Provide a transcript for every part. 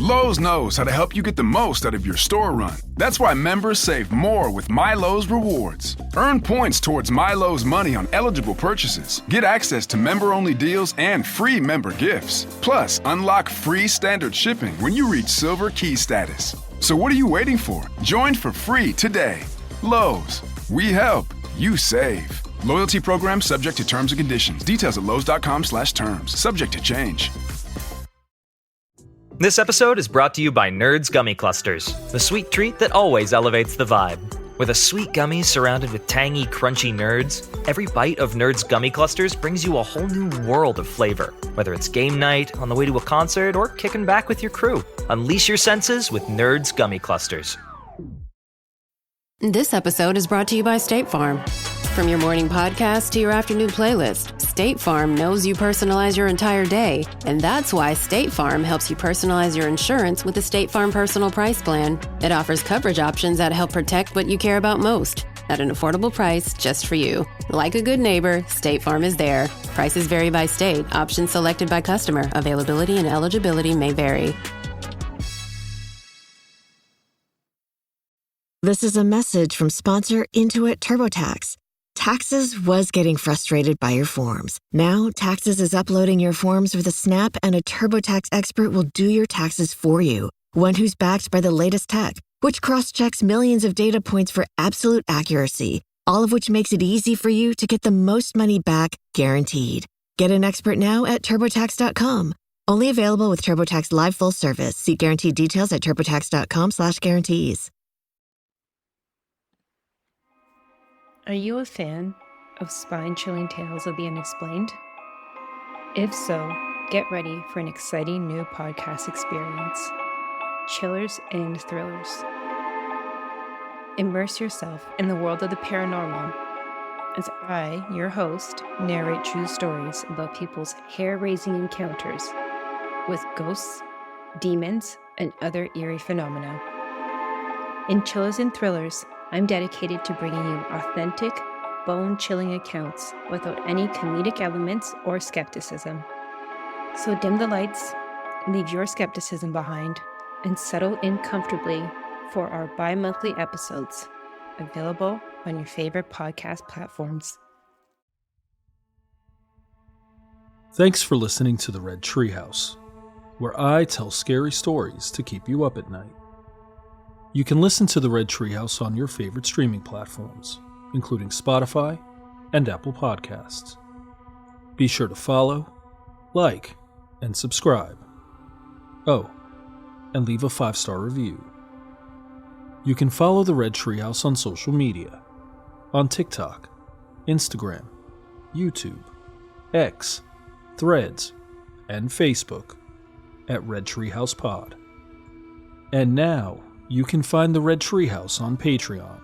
Lowe's knows how to help you get the most out of your store run. That's why members save more with My Lowe's Rewards. Earn points towards My Lowe's money on eligible purchases. Get access to member-only deals and free member gifts. Plus, unlock free standard shipping when you reach Silver Key status. So what are you waiting for? Join for free today. Lowe's. We help. You save. Loyalty program subject to terms and conditions. Details at lowes.com/terms. Subject to change. This episode is brought to you by Nerds Gummy Clusters, the sweet treat that always elevates the vibe. With a sweet gummy surrounded with tangy, crunchy nerds, every bite of Nerds Gummy Clusters brings you a whole new world of flavor. Whether it's game night, on the way to a concert, or kicking back with your crew, unleash your senses with Nerds Gummy Clusters. This episode is brought to you by State Farm. From your morning podcast to your afternoon playlist, State Farm knows you personalize your entire day, and that's why State Farm helps you personalize your insurance with the State Farm Personal Price Plan. It offers coverage options that help protect what you care about most at an affordable price just for you. Like a good neighbor, State Farm is there. Prices vary by state. Options selected by customer. Availability and eligibility may vary. This is a message from sponsor Intuit TurboTax. Taxes was getting frustrated by your forms. Now, Taxes is uploading your forms with a snap, and a TurboTax expert will do your taxes for you. One who's backed by the latest tech, which cross-checks millions of data points for absolute accuracy, all of which makes it easy for you to get the most money back, guaranteed. Get an expert now at TurboTax.com. Only available with TurboTax Live Full Service. See guaranteed details at TurboTax.com/guarantees. Are you a fan of spine-chilling tales of the unexplained? If so, get ready for an exciting new podcast experience, Chillers and Thrillers. Immerse yourself in the world of the paranormal as I, your host, narrate true stories about people's hair-raising encounters with ghosts, demons, and other eerie phenomena. In Chillers and Thrillers, I'm dedicated to bringing you authentic, bone-chilling accounts without any comedic elements or skepticism. So dim the lights, leave your skepticism behind, and settle in comfortably for our bi-monthly episodes, available on your favorite podcast platforms. Thanks for listening to the Red Treehouse, where I tell scary stories to keep you up at night. You can listen to the Red Treehouse on your favorite streaming platforms, including Spotify and Apple Podcasts. Be sure to follow, like, and subscribe. Oh, and leave a 5-star review. You can follow the Red Treehouse on social media, on TikTok, Instagram, YouTube, X, Threads, and Facebook at Red Treehouse Pod. And now, you can find the Red Treehouse on Patreon.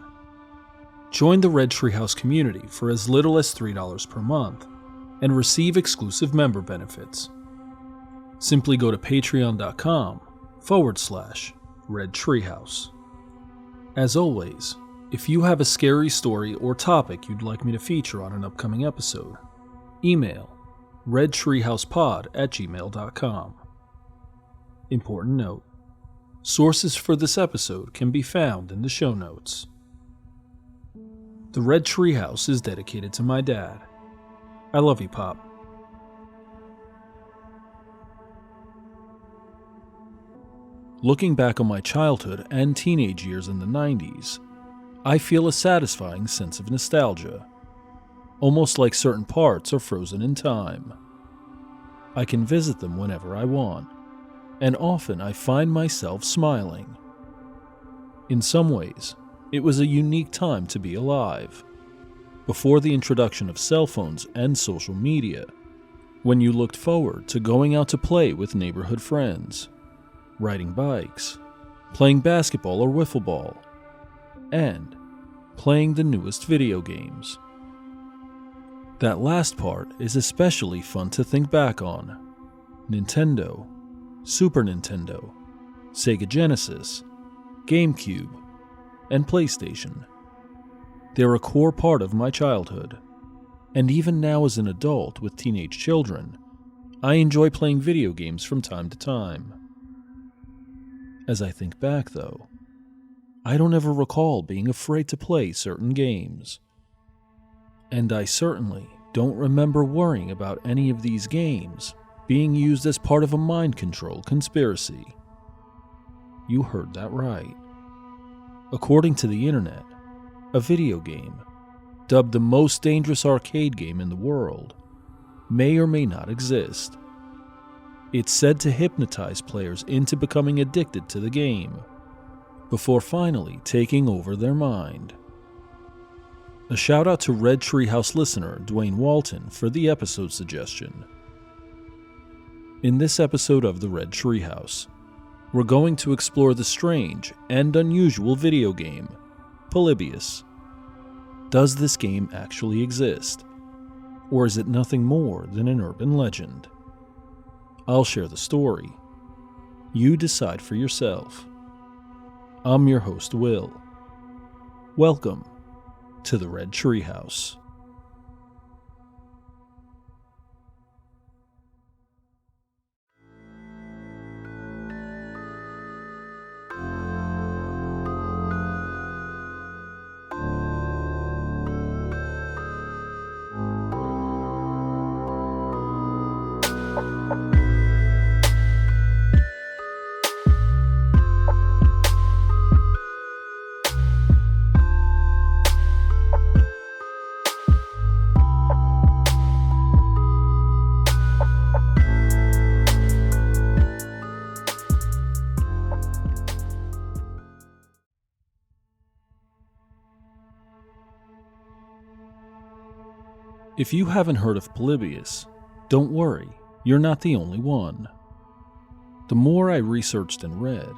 Join the Red Treehouse community for as little as $3 per month and receive exclusive member benefits. Simply go to patreon.com/Red Treehouse. As always, if you have a scary story or topic you'd like me to feature on an upcoming episode, email redtreehousepod@gmail.com. Important note: sources for this episode can be found in the show notes. The Red Treehouse is dedicated to my dad. I love you, Pop. Looking back on my childhood and teenage years in the 90s, I feel a satisfying sense of nostalgia, almost like certain parts are frozen in time. I can visit them whenever I want, and often I find myself smiling. In some ways, it was a unique time to be alive, before the introduction of cell phones and social media, when you looked forward to going out to play with neighborhood friends, riding bikes, playing basketball or wiffle ball, and playing the newest video games. That last part is especially fun to think back on. Nintendo, Super Nintendo, Sega Genesis, GameCube, and PlayStation. They're a core part of my childhood, and even now as an adult with teenage children, I enjoy playing video games from time to time. As I think back, though, I don't ever recall being afraid to play certain games. And I certainly don't remember worrying about any of these games being used as part of a mind control conspiracy. You heard that right. According to the internet, a video game, dubbed the most dangerous arcade game in the world, may or may not exist. It's said to hypnotize players into becoming addicted to the game, before finally taking over their mind. A shout out to Red Treehouse listener Duanne Walton for the episode suggestion. In this episode of the Red Treehouse, we're going to explore the strange and unusual video game, Polybius. Does this game actually exist? Or is it nothing more than an urban legend? I'll share the story. You decide for yourself. I'm your host, Will. Welcome to the Red Treehouse. If you haven't heard of Polybius, don't worry, you're not the only one. The more I researched and read,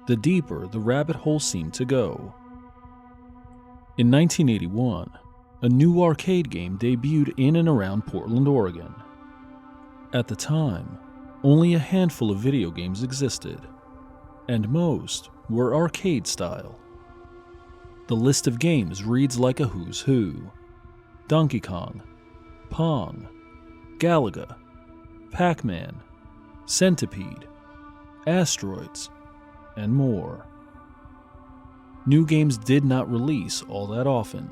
the deeper the rabbit hole seemed to go. In 1981, a new arcade game debuted in and around Portland, Oregon. At the time, only a handful of video games existed, and most were arcade style. The list of games reads like a who's who: Donkey Kong, Pong, Galaga, Pac-Man, Centipede, Asteroids, and more. New games did not release all that often,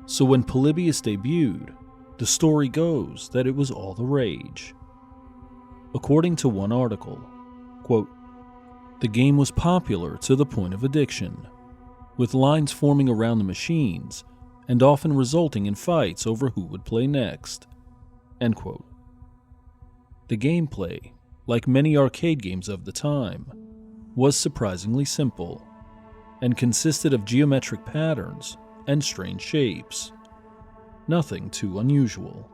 so when Polybius debuted, the story goes that it was all the rage. According to one article, quote, "The game was popular to the point of addiction, with lines forming around the machines and often resulting in fights over who would play next." End quote. The gameplay, like many arcade games of the time, was surprisingly simple, and consisted of geometric patterns and strange shapes. Nothing too unusual.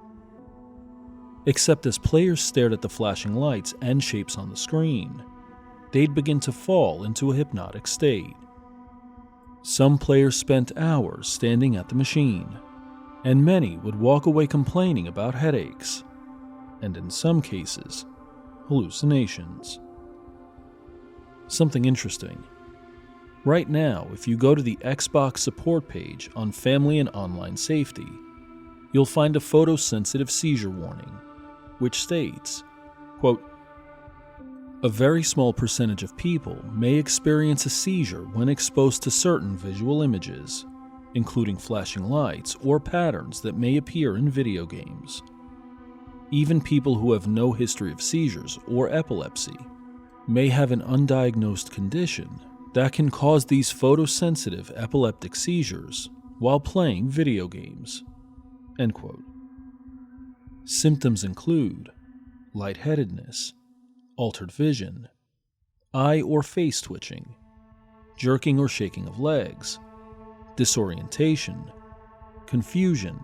Except as players stared at the flashing lights and shapes on the screen, they'd begin to fall into a hypnotic state. Some players spent hours standing at the machine, and many would walk away complaining about headaches, and in some cases, hallucinations. Something interesting. Right now, if you go to the Xbox support page on Family and Online Safety, you'll find a photosensitive seizure warning, which states, quote, "A very small percentage of people may experience a seizure when exposed to certain visual images, including flashing lights or patterns that may appear in video games. Even people who have no history of seizures or epilepsy may have an undiagnosed condition that can cause these photosensitive epileptic seizures while playing video games." End quote. Symptoms include lightheadedness, altered vision, eye or face twitching, jerking or shaking of legs, disorientation, confusion,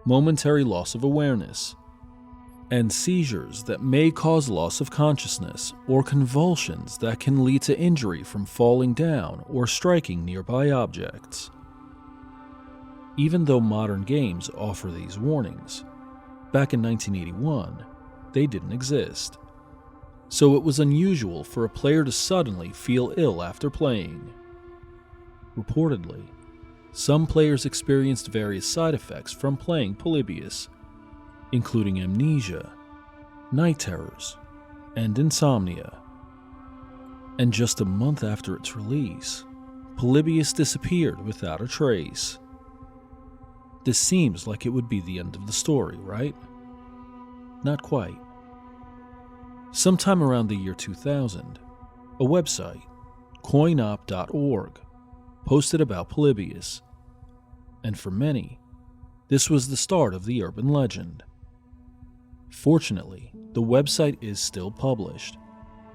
momentary loss of awareness, and seizures that may cause loss of consciousness or convulsions that can lead to injury from falling down or striking nearby objects. Even though modern games offer these warnings, back in 1981, they didn't exist. So it was unusual for a player to suddenly feel ill after playing. Reportedly, some players experienced various side effects from playing Polybius, including amnesia, night terrors, and insomnia. And just a month after its release, Polybius disappeared without a trace. This seems like it would be the end of the story, right? Not quite. Sometime around the year 2000, a website, coinop.org, posted about Polybius. And for many, this was the start of the urban legend. Fortunately, the website is still published,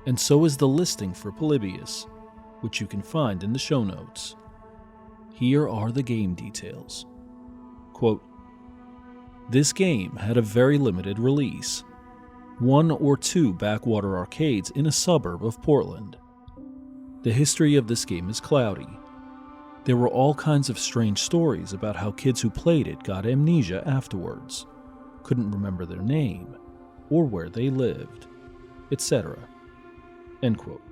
and so is the listing for Polybius, which you can find in the show notes. Here are the game details. Quote, "This game had a very limited release, 1 or 2 backwater arcades in a suburb of Portland. The history of this game is cloudy. There were all kinds of strange stories about how kids who played it got amnesia afterwards, couldn't remember their name, or where they lived, etc." End quote.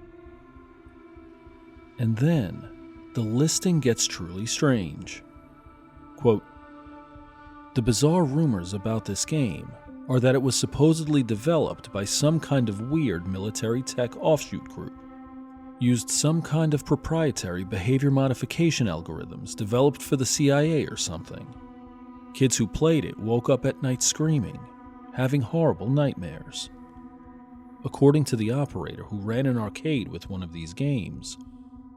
And then, the listing gets truly strange. Quote, "The bizarre rumors about this game are that it was supposedly developed by some kind of weird military tech offshoot group, used some kind of proprietary behavior modification algorithms developed for the CIA or something. Kids who played it woke up at night screaming, having horrible nightmares. According to the operator who ran an arcade with one of these games,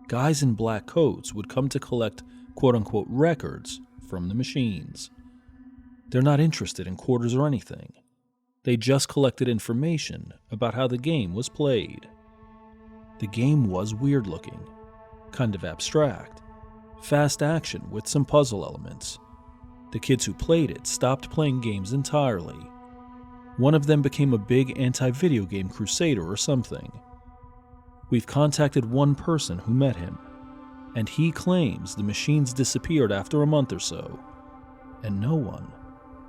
guys in black coats would come to collect quote-unquote records from the machines. They're not interested in quarters or anything. They just collected information about how the game was played. The game was weird looking, kind of abstract, fast action with some puzzle elements. The kids who played it stopped playing games entirely. One of them became a big anti-video game crusader or something. We've contacted one person who met him, and he claims the machines disappeared after a month or so, and no one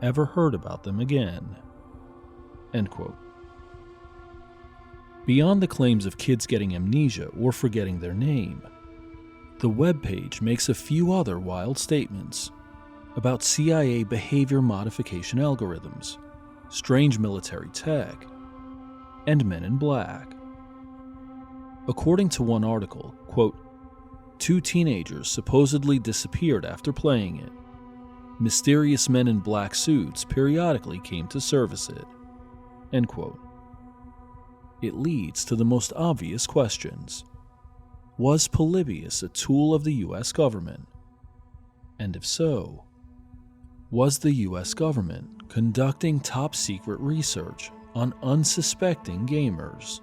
ever heard about them again." End quote. Beyond the claims of kids getting amnesia or forgetting their name, the webpage makes a few other wild statements about CIA behavior modification algorithms, strange military tech, and men in black. According to one article, quote, "2 teenagers supposedly disappeared after playing it. Mysterious men in black suits periodically came to service it." End quote. It leads to the most obvious questions. Was Polybius a tool of the US government? And if so, was the US government conducting top-secret research on unsuspecting gamers?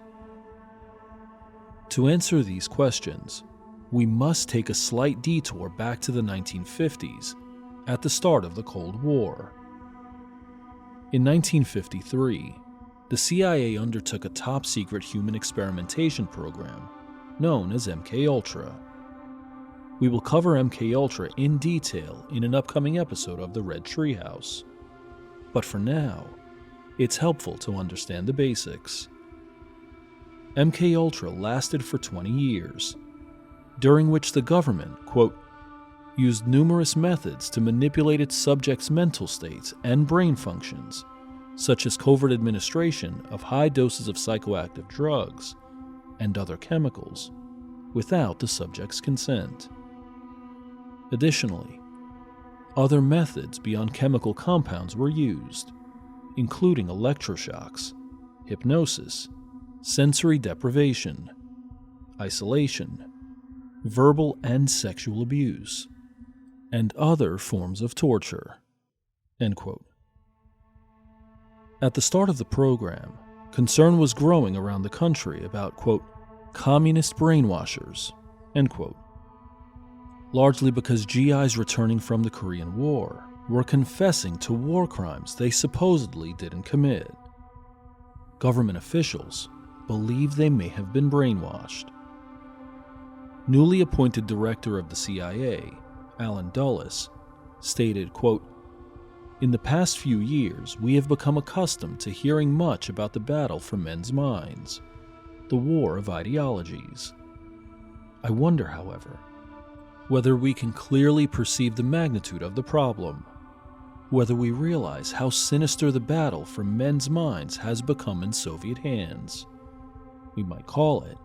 To answer these questions, we must take a slight detour back to the 1950s, at the start of the Cold War. In 1953, the CIA undertook a top-secret human experimentation program known as MKUltra. We will cover MKUltra in detail in an upcoming episode of the Red Treehouse. But for now, it's helpful to understand the basics. MKUltra lasted for 20 years, during which the government, quote, "used numerous methods to manipulate its subjects' mental states and brain functions, such as covert administration of high doses of psychoactive drugs and other chemicals, without the subject's consent. Additionally, other methods beyond chemical compounds were used, including electroshocks, hypnosis, sensory deprivation, isolation, verbal and sexual abuse, and other forms of torture." End quote. At the start of the program, concern was growing around the country about, quote, "communist brainwashers," end quote, largely because GIs returning from the Korean War were confessing to war crimes they supposedly didn't commit. Government officials believe they may have been brainwashed. Newly appointed director of the CIA, Alan Dulles, stated, quote, "In the past few years, we have become accustomed to hearing much about the battle for men's minds, the war of ideologies. I wonder, however, whether we can clearly perceive the magnitude of the problem, whether we realize how sinister the battle for men's minds has become in Soviet hands. We might call it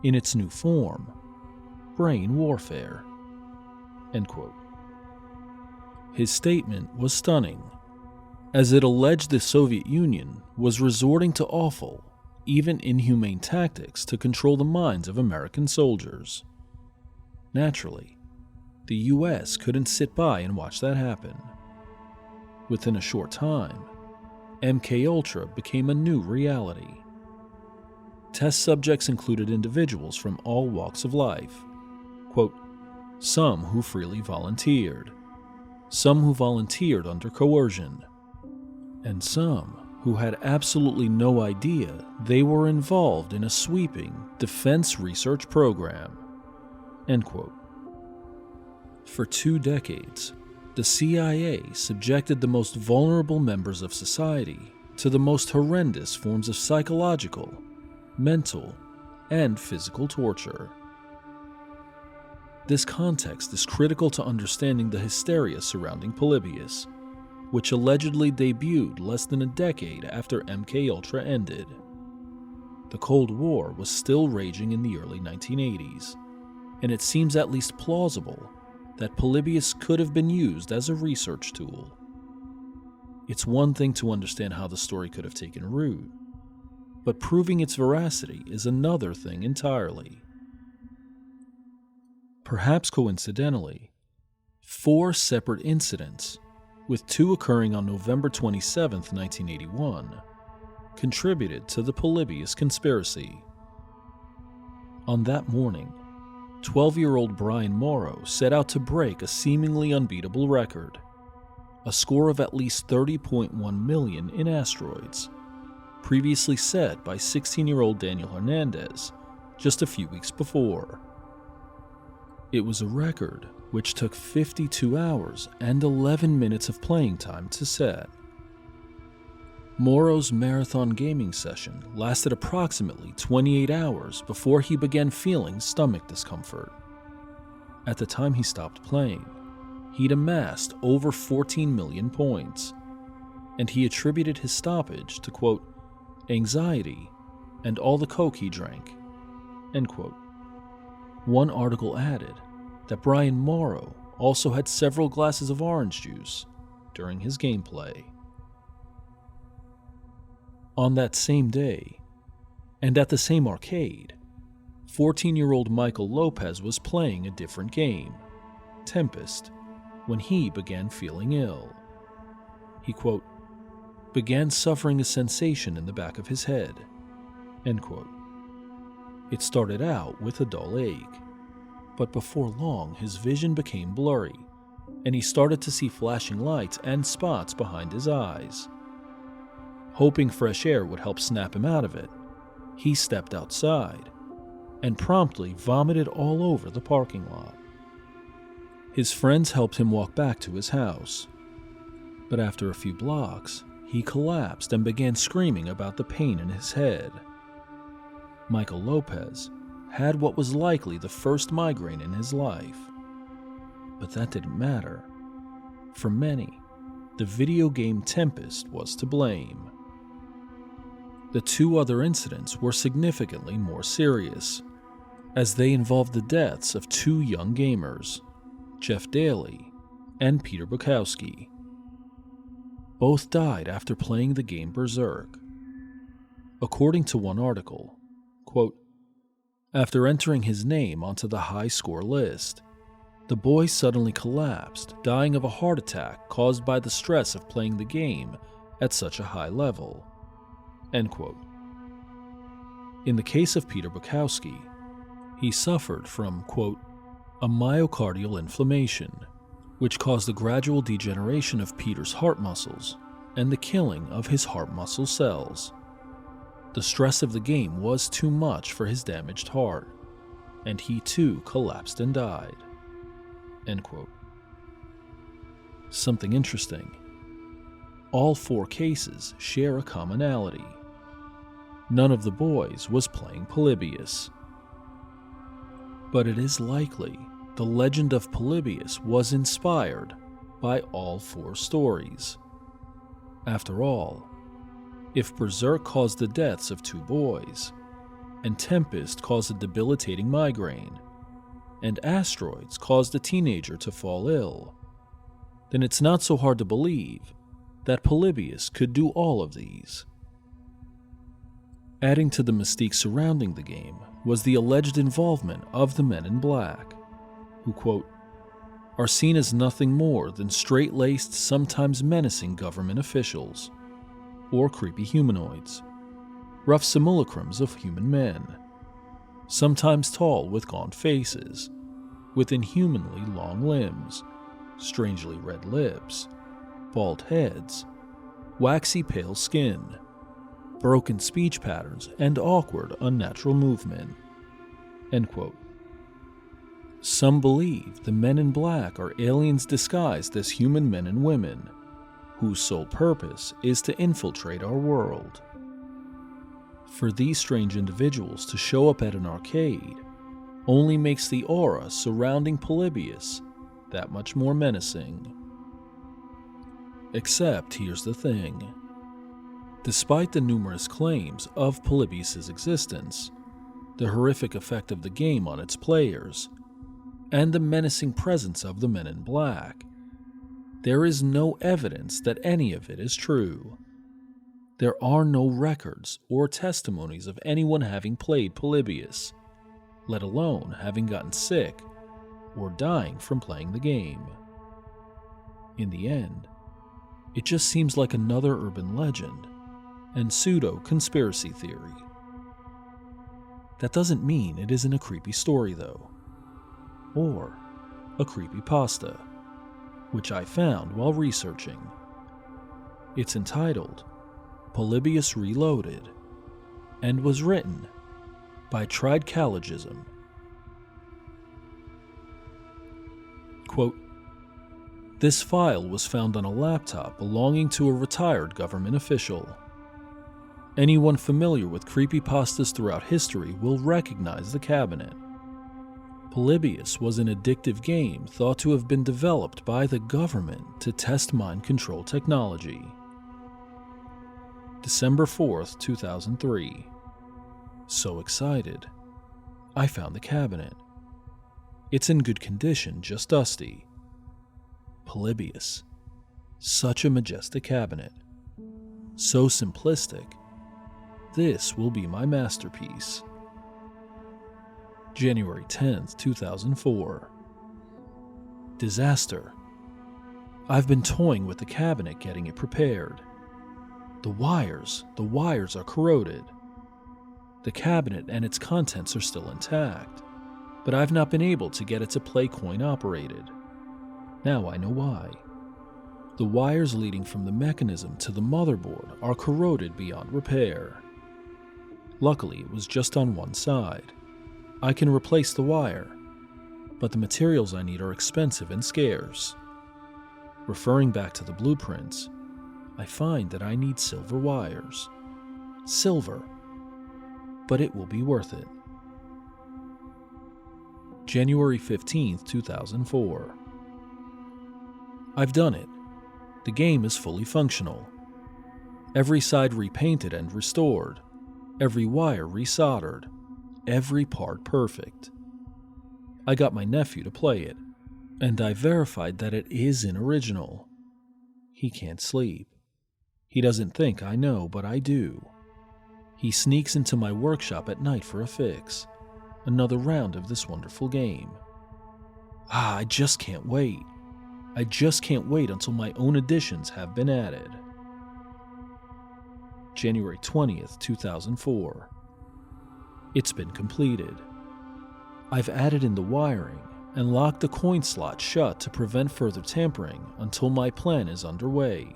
in its new form, brain warfare." End quote. His statement was stunning, as it alleged the Soviet Union was resorting to awful, even inhumane tactics to control the minds of American soldiers. Naturally, the US couldn't sit by and watch that happen. Within a short time, MKUltra became a new reality. Test subjects included individuals from all walks of life. Quote, some who freely volunteered, some who volunteered under coercion, and some who had absolutely no idea they were involved in a sweeping defense research program. End quote. For 2 decades, the CIA subjected the most vulnerable members of society to the most horrendous forms of psychological, mental, and physical torture. This context is critical to understanding the hysteria surrounding Polybius, which allegedly debuted less than a decade after MKUltra ended. The Cold War was still raging in the early 1980s, and it seems at least plausible that Polybius could have been used as a research tool. It's one thing to understand how the story could have taken root, but proving its veracity is another thing entirely. Perhaps coincidentally, 4 separate incidents, with 2 occurring on November 27, 1981, contributed to the Polybius conspiracy. On that morning, 12-year-old Brian Morrow set out to break a seemingly unbeatable record, a score of at least 30.1 million in asteroids, previously set by 16-year-old Daniel Hernandez just a few weeks before. It was a record which took 52 hours and 11 minutes of playing time to set. Morrow's marathon gaming session lasted approximately 28 hours before he began feeling stomach discomfort. At the time he stopped playing, he'd amassed over 14 million points, and he attributed his stoppage to, quote, anxiety and all the coke he drank, end quote. One article added that Brian Morrow also had several glasses of orange juice during his gameplay. On that same day, and at the same arcade, 14-year-old Michael Lopez was playing a different game, Tempest, when he began feeling ill. He, quote, began suffering a sensation in the back of his head, end quote. It started out with a dull ache, but before long his vision became blurry, and he started to see flashing lights and spots behind his eyes. Hoping fresh air would help snap him out of it, he stepped outside and promptly vomited all over the parking lot. His friends helped him walk back to his house, but after a few blocks, he collapsed and began screaming about the pain in his head. Michael Lopez had what was likely the first migraine in his life, but that didn't matter. For many, the video game Tempest was to blame. The 2 other incidents were significantly more serious, as they involved the deaths of 2 young gamers, Jeff Daly and Peter Bukowski. Both died after playing the game Berserk. According to one article, quote, after entering his name onto the high score list, the boy suddenly collapsed, dying of a heart attack caused by the stress of playing the game at such a high level, end quote. In the case of Peter Bukowski, he suffered from, quote, a myocardial inflammation, which caused the gradual degeneration of Peter's heart muscles and the killing of his heart muscle cells. The stress of the game was too much for his damaged heart, and he too collapsed and died, end quote. Something interesting. All 4 cases share a commonality. None of the boys was playing Polybius. But it is likely the legend of Polybius was inspired by all 4 stories. After all, if Berserk caused the deaths of 2 boys, and tempest caused a debilitating migraine, and asteroids caused a teenager to fall ill, then it's not so hard to believe that Polybius could do all of these. Adding to the mystique surrounding the game was the alleged involvement of the Men in Black, who, quote, are seen as nothing more than straight-laced, sometimes menacing government officials, or creepy humanoids, rough simulacrums of human men, sometimes tall with gaunt faces, with inhumanly long limbs, strangely red lips, bald heads, waxy pale skin, broken speech patterns, and awkward, unnatural movement. End quote. Some believe the Men in Black are aliens disguised as human men and women, whose sole purpose is to infiltrate our world. For these strange individuals to show up at an arcade only makes the aura surrounding Polybius that much more menacing. Except here's the thing. Despite the numerous claims of Polybius' existence, the horrific effect of the game on its players, and the menacing presence of the Men in Black, there is no evidence that any of it is true. There are no records or testimonies of anyone having played Polybius, let alone having gotten sick or dying from playing the game. In the end, it just seems like another urban legend and pseudo-conspiracy theory. That doesn't mean it isn't a creepy story, though, or a creepypasta, which I found while researching. It's entitled Polybius Reloaded, and was written by Tridecalogism. Quote, this file was found on a laptop belonging to a retired government official. Anyone familiar with creepypastas throughout history will recognize the cabinet. Polybius was an addictive game thought to have been developed by the government to test mind control technology. December 4th, 2003. So excited. I found the cabinet. It's in good condition, just dusty. Polybius. Such a majestic cabinet. So simplistic. This will be my masterpiece. January 10th, 2004. Disaster. I've been toying with the cabinet getting it prepared. The wires are corroded. The cabinet and its contents are still intact, but I've not been able to get it to play coin operated. Now I know why. The wires leading from the mechanism to the motherboard are corroded beyond repair. Luckily, it was just on one side. I can replace the wire, but the materials I need are expensive and scarce. Referring back to the blueprints, I find that I need silver wires. Silver. But it will be worth it. January 15th, 2004. I've done it. The game is fully functional. Every side repainted and restored. Every wire resoldered. Every part perfect. I got my nephew to play it, and I verified that it is an original. He can't sleep. He doesn't think I know, but I do. He sneaks into my workshop at night for a fix. Another round of this wonderful game. I just can't wait. I just can't wait until my own additions have been added. January 20th, 2004. It's been completed. I've added in the wiring and locked the coin slot shut to prevent further tampering until my plan is underway.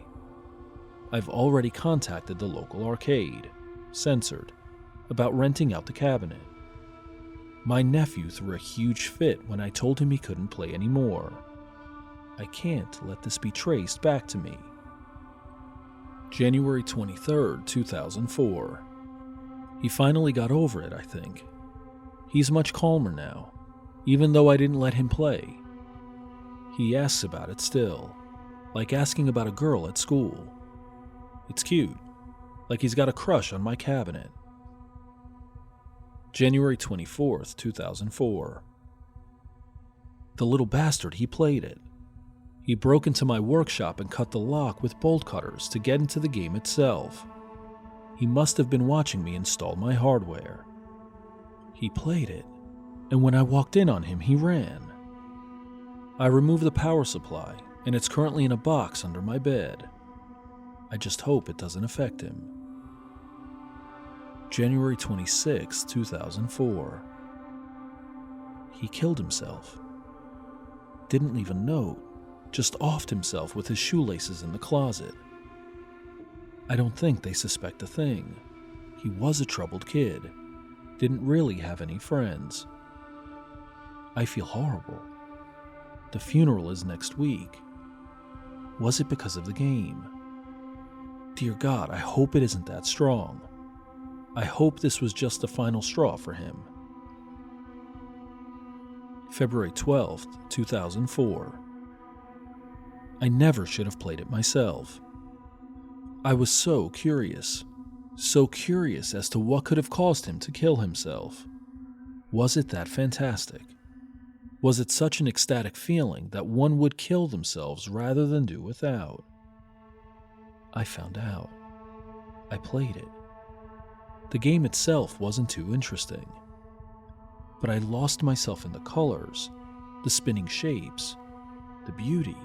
I've already contacted the local arcade, Censored, about renting out the cabinet. My nephew threw a huge fit when I told him he couldn't play anymore. I can't let this be traced back to me. January 23rd, 2004. He finally got over it, I think. He's much calmer now, even though I didn't let him play. He asks about it still, like asking about a girl at school. It's cute, like he's got a crush on my cabinet. January 24th, 2004. The little bastard, he played it. He broke into my workshop and cut the lock with bolt cutters to get into the game itself. He must have been watching me install my hardware. He played it, and when I walked in on him, he ran. I removed the power supply, and it's currently in a box under my bed. I just hope it doesn't affect him. January 26, 2004. He killed himself. Didn't leave a note, just offed himself with his shoelaces in the closet. I don't think they suspect a thing. He was a troubled kid. Didn't really have any friends. I feel horrible. The funeral is next week. Was it because of the game? Dear God, I hope it isn't that strong. I hope this was just the final straw for him. February 12th, 2004. I never should have played it myself. I was so curious as to what could have caused him to kill himself. Was it that fantastic? Was it such an ecstatic feeling that one would kill themselves rather than do without? I found out. I played it. The game itself wasn't too interesting, but I lost myself in the colors, the spinning shapes, the beauty.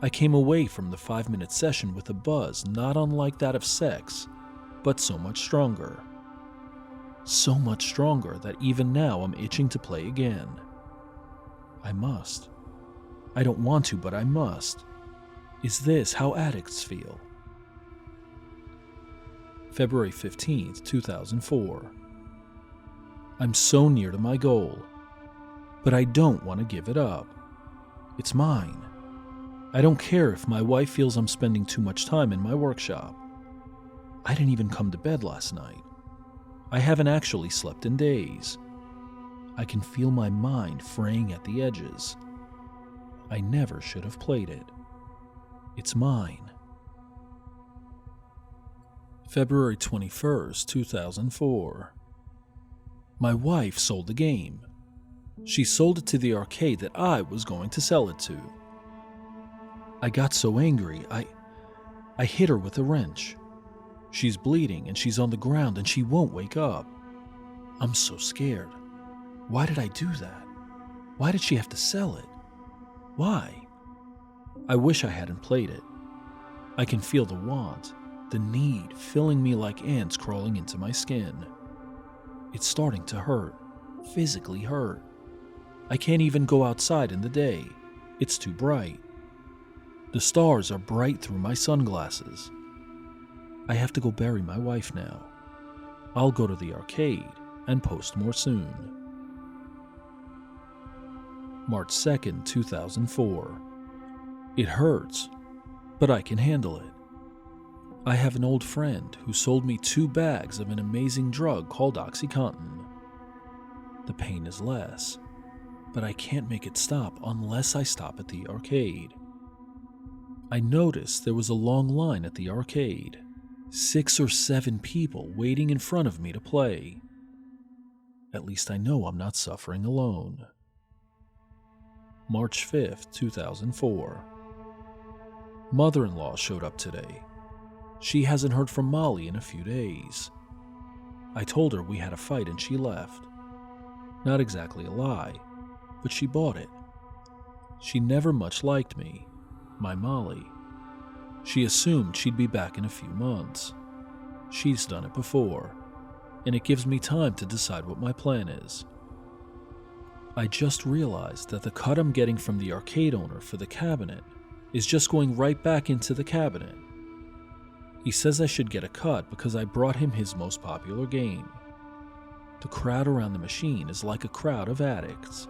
I came away from the 5-minute session with a buzz not unlike that of sex, but so much stronger. So much stronger that even now I'm itching to play again. I must. I don't want to, but I must. Is this how addicts feel? February 15th, 2004. I'm so near to my goal, but I don't want to give it up. It's mine. I don't care if my wife feels I'm spending too much time in my workshop. I didn't even come to bed last night. I haven't actually slept in days. I can feel my mind fraying at the edges. I never should have played it. It's mine. February 21st, 2004. My wife sold the game. She sold it to the arcade that I was going to sell it to. I got so angry, I hit her with a wrench. She's bleeding and she's on the ground and she won't wake up. I'm so scared. Why did I do that? Why did she have to sell it? Why? I wish I hadn't played it. I can feel the want, the need filling me like ants crawling into my skin. It's starting to hurt, physically hurt. I can't even go outside in the day. It's too bright. The stars are bright through my sunglasses. I have to go bury my wife now. I'll go to the arcade and post more soon. March 2nd, 2004. It hurts, but I can handle it. I have an old friend who sold me 2 bags of an amazing drug called OxyContin. The pain is less, but I can't make it stop unless I stop at the arcade. I noticed there was a long line at the arcade. 6 or 7 people waiting in front of me to play. At least I know I'm not suffering alone. March 5th, 2004. Mother-in-law showed up today. She hasn't heard from Molly in a few days. I told her we had a fight and she left. Not exactly a lie, but she bought it. She never much liked me, my Molly. She assumed she'd be back in a few months. She's done it before, and it gives me time to decide what my plan is. I just realized that the cut I'm getting from the arcade owner for the cabinet is just going right back into the cabinet. He says I should get a cut because I brought him his most popular game. The crowd around the machine is like a crowd of addicts.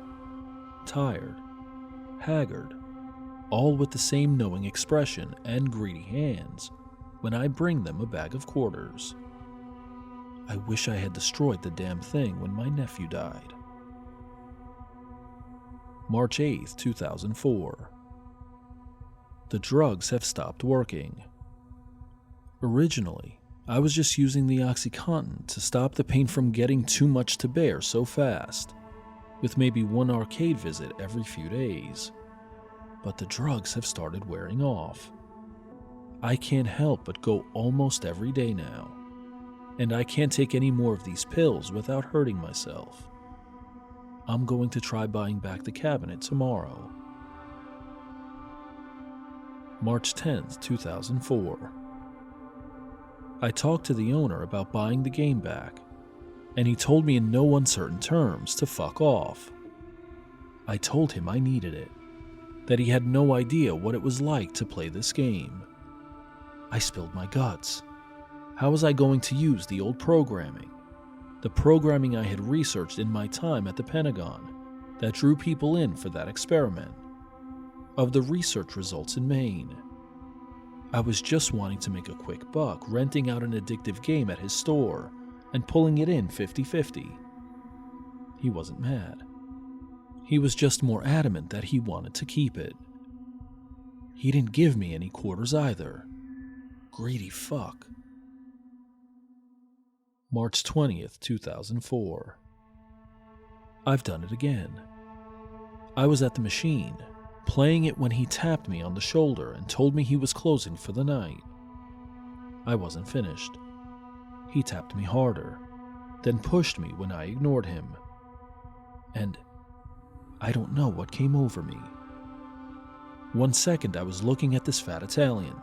Tired, haggard, all with the same knowing expression and greedy hands when I bring them a bag of quarters. I wish I had destroyed the damn thing when my nephew died. March 8th, 2004. The drugs have stopped working. Originally, I was just using the OxyContin to stop the pain from getting too much to bear so fast, with maybe one arcade visit every few days. But the drugs have started wearing off. I can't help but go almost every day now, and I can't take any more of these pills without hurting myself. I'm going to try buying back the cabinet tomorrow. March 10th, 2004. I talked to the owner about buying the game back, and he told me in no uncertain terms to fuck off. I told him I needed it, that he had no idea what it was like to play this game. I spilled my guts. How was I going to use the old programming? The programming I had researched in my time at the Pentagon that drew people in for that experiment. Of the research results in Maine. I was just wanting to make a quick buck renting out an addictive game at his store and pulling it in 50-50. He wasn't mad. He was just more adamant that he wanted to keep it. He didn't give me any quarters either. Greedy fuck. March 20th, 2004. I've done it again. I was at the machine, playing it when he tapped me on the shoulder and told me he was closing for the night. I wasn't finished. He tapped me harder, then pushed me when I ignored him. And I don't know what came over me. 1 second I was looking at this fat Italian,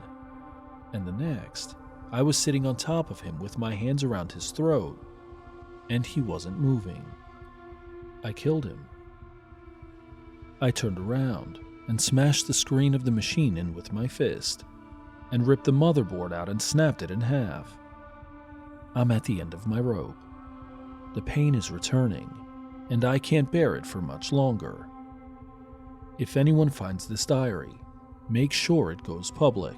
and the next I was sitting on top of him with my hands around his throat, and he wasn't moving. I killed him. I turned around and smashed the screen of the machine in with my fist, and ripped the motherboard out and snapped it in half. I'm at the end of my rope. The pain is returning, and I can't bear it for much longer. If anyone finds this diary, make sure it goes public.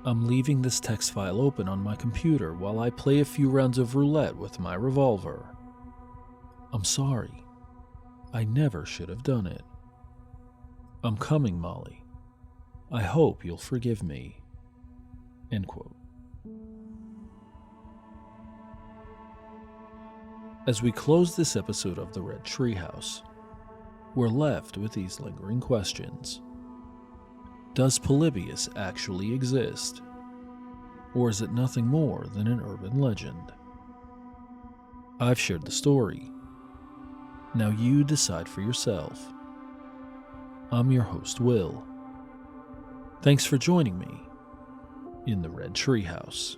I'm leaving this text file open on my computer while I play a few rounds of roulette with my revolver. I'm sorry. I never should have done it. I'm coming, Molly. I hope you'll forgive me. End quote. As we close this episode of the Red Treehouse, we're left with these lingering questions. Does Polybius actually exist? Or is it nothing more than an urban legend? I've shared the story. Now you decide for yourself. I'm your host, Will. Thanks for joining me in the Red Treehouse.